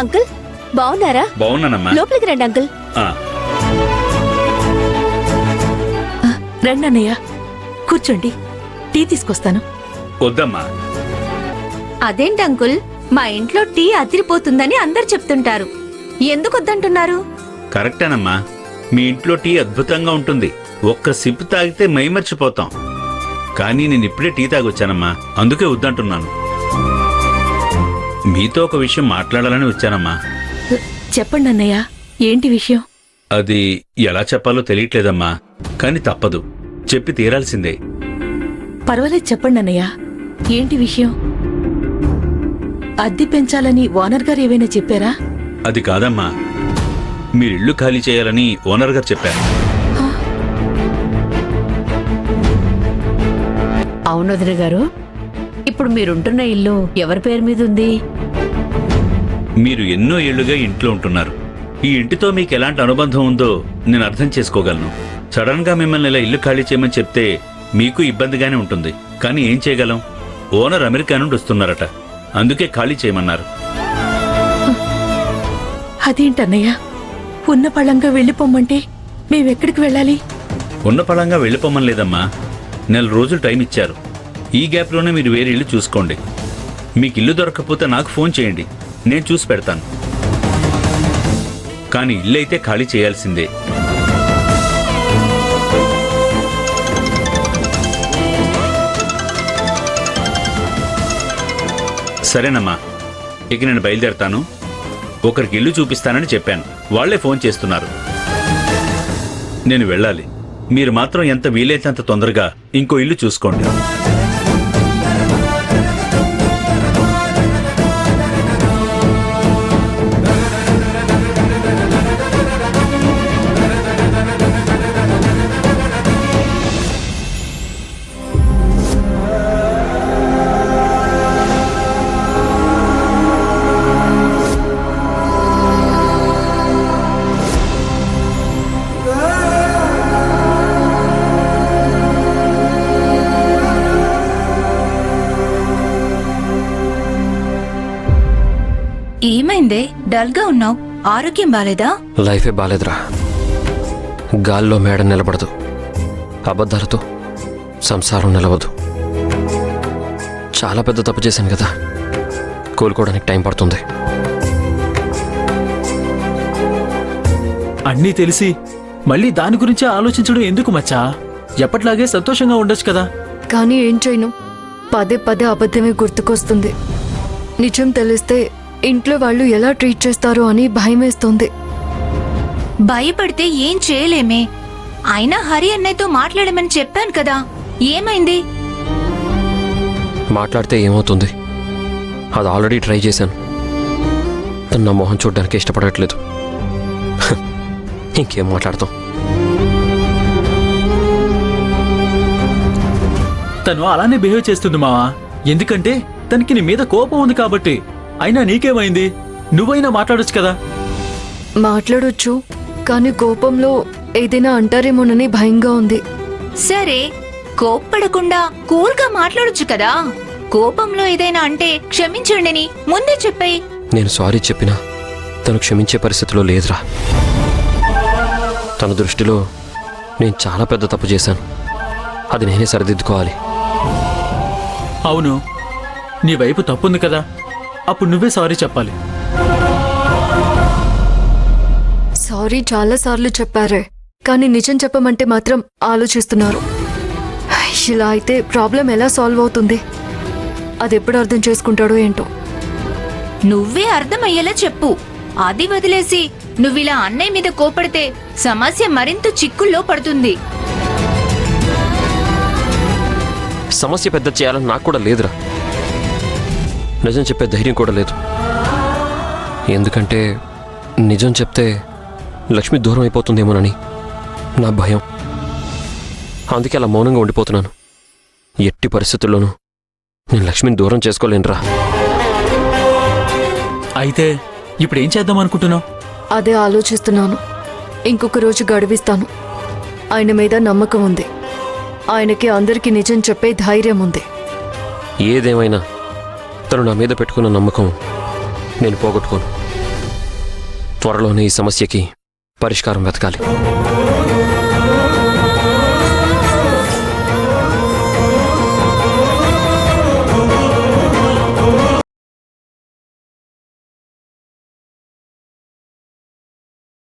Uncle బాగున్నారా? బాగున్నానమ్మా. లోపలికి రండి అంకుల్. రండి అన్నయ్య, కూర్చోండి, టీ తీసుకొస్తాను. వద్దమ్మా. అదేంటి అంకుల్, మా ఇంట్లో టీ అదిరిపోతుందని అందరు చెప్తుంటారు, ఎందుకు వద్దంటున్నారు? కరెక్టేనమ్మా, మీ ఇంట్లో టీ అద్భుతంగా ఉంటుంది. ఒక్క సిప్ తాగితే మైమర్చిపోతాం. కానీ నేను ఇప్పుడే టీ తాగొచ్చానమ్మా, అందుకే వద్దంటున్నాను. మీతో ఒక విషయం మాట్లాడాలని వచ్చానమ్మా. చెప్పండి అన్నయ్య, ఏంటి విషయం? అది ఎలా చెప్పాలో తెలియట్లేదమ్మా, కానీ తప్పదు, చెప్పి తీరాల్సిందే. పర్వాలేదు, చెప్పండి అన్నయ్య, ఏంటి విషయం? అద్దె పెంచాలని ఓనర్ గారు ఏవైనా చెప్పారా? అది కాదమ్మా, మీరిల్లు ఖాళీ చేయాలని ఓనర్ గారు చెప్పారు. అవును వదిన గారు, ఇప్పుడు మీరుంటున్న ఇల్లు ఎవరి పేరు మీద ఉంది? మీరు ఎన్నో ఏళ్లుగా ఇంట్లో ఉంటున్నారు. ఈ ఇంటితో మీకు ఎలాంటి అనుబంధం ఉందో నేను అర్థం చేసుకోగలను. సడన్ గా మిమ్మల్ని ఇలా ఇల్లు ఖాళీ చేయమని చెప్తే మీకు ఇబ్బందిగానే ఉంటుంది. కానీ ఏం చేయగలం, ఓనర్ అమెరికా నుండి వస్తున్నారట, అందుకే ఖాళీ చేయమన్నారు. అదేంటన్నయ్య, ఉన్న పళంగా వెళ్ళిపోమ్మంటే మేమెక్కడికి వెళ్ళాలి? ఉన్న పళంగా వెళ్ళిపోమని లేదమ్మా, నెల రోజులు టైం ఇచ్చారు. ఈ గ్యాప్లోనే మీరు వేరే ఇల్లు చూసుకోండి. మీకు ఇల్లు దొరకకపోతే నాకు ఫోన్ చేయండి, నేను చూసి పెడతాను. కానీ ఇల్లు అయితే ఖాళీ చేయాల్సిందే. సరేనమ్మా, ఇక నేను బయలుదేరతాను. ఒకరికి ఇల్లు చూపిస్తానని చెప్పాను, వాళ్లే ఫోన్ చేస్తున్నారు. నేను వెళ్ళాలి. మీరు మాత్రం ఎంత వీలైతే అంత తొందరగా ఇంకో ఇల్లు చూసుకోండి. ఏమైందే, డల్ గా ఉన్నావు? ఆరోగ్యం బాలేదా? లైఫే బాలేదురా. గాల్లో మేడ నిలబడదు, అబద్ధాలతో సంసారం నిలవదు. చాలా పెద్ద తప్పు చేశాను కదా, కోలుకోవడానికి టైం పడుతుంది. అన్నీ తెలిసి మళ్ళీ దాని గురించే ఆలోచించడం ఎందుకు మచ్చా? ఎప్పట్లాగే సంతోషంగా ఉండొచ్చు కదా. కానీ ఏం చేయను, పదే పదే అబద్ధమే గుర్తుకొస్తుంది. నిజం తెలిస్తే ఇంట్లో వాళ్ళు ఎలా ట్రీట్ చేస్తారో అని భయమేస్తుంది. భయపడితే ఏం చేయలేమే. అయినా హరి అన్నయ్యతో మాట్లాడమని చెప్పాను కదా, ఏమైంది? మాట్లాడితే ఏమవుతుంది? అది ఆల్రెడీ ట్రై చేశాను. తను నా మొహం చూడడానికి ఇష్టపడట్లేదు. ఇంకేం మాట్లాడతాం? తను అలానే బిహేవ్ చేస్తుంది మావా, ఎందుకంటే తనకి నీ మీద కోపం ఉంది కాబట్టి. అయినా నీకేమైంది? నువ్వైనా మాట్లాడొచ్చు కదా. మాట్లాడొచ్చు, కానీ కోపంలో ఏదైనా అంటారేమోనని భయంగా ఉంది. సరే, కోప్పడకుండా కూల్గా మాట్లాడొచ్చు కదా. కోపంలో ఏదైనా అంటే క్షమించండిని ముందే చెప్పేయ్. నేను సారీ చెప్పినా తను క్షమించే పరిస్థితిలో లేదురా. తన దృష్టిలో నేను చాలా పెద్ద తప్పు చేశాను, అది నేనే సరిదిద్దుకోవాలి. అవును, నీ వైపు తప్పుంది కదా, అప్పుడు నువ్వే సారీ చెప్పాలి. సారీ చాలా సార్లు చెప్పారే, కానీ నిజం చెప్పమంటే మాత్రం ఆలోచిస్తున్నారు. ఇలా అయితే ప్రాబ్లం ఎలా సాల్వ్ అవుతుంది? అది ఎప్పుడు అర్థం చేసుకుంటాడో ఏంటో. నువ్వే అర్థమయ్యేలా చెప్పు. అది వదిలేసి నువ్విలా అన్నయ్య మీద కోపడితే సమస్య మరింత చిక్కుల్లో పడుతుంది. సమస్య పెద్ద చేయాలని నాకు కూడా లేదురా. నిజం చెప్పే ధైర్యం కూడా లేదు. ఎందుకంటే నిజం చెప్తే లక్ష్మి దూరం అయిపోతుందేమోనని నా భయం. అందుకే అలా మౌనంగా ఉండిపోతున్నాను. ఎట్టి పరిస్థితుల్లోనూ నేను లక్ష్మిని దూరం చేసుకోలేనురా. అయితే ఇప్పుడేం చేద్దాం అనుకుంటున్నావు? అదే ఆలోచిస్తున్నాను. ఇంకొక రోజు గడివిస్తాను. ఆయన మీద నమ్మకం ఉంది. ఆయనకి అందరికీ నిజం చెప్పే ధైర్యం ఉంది. ఏదేమైనా తను నా మీద పెట్టుకున్న నమ్మకం నేను పోగొట్టుకోను. త్వరలోనే ఈ సమస్యకి పరిష్కారం వెతకాలి.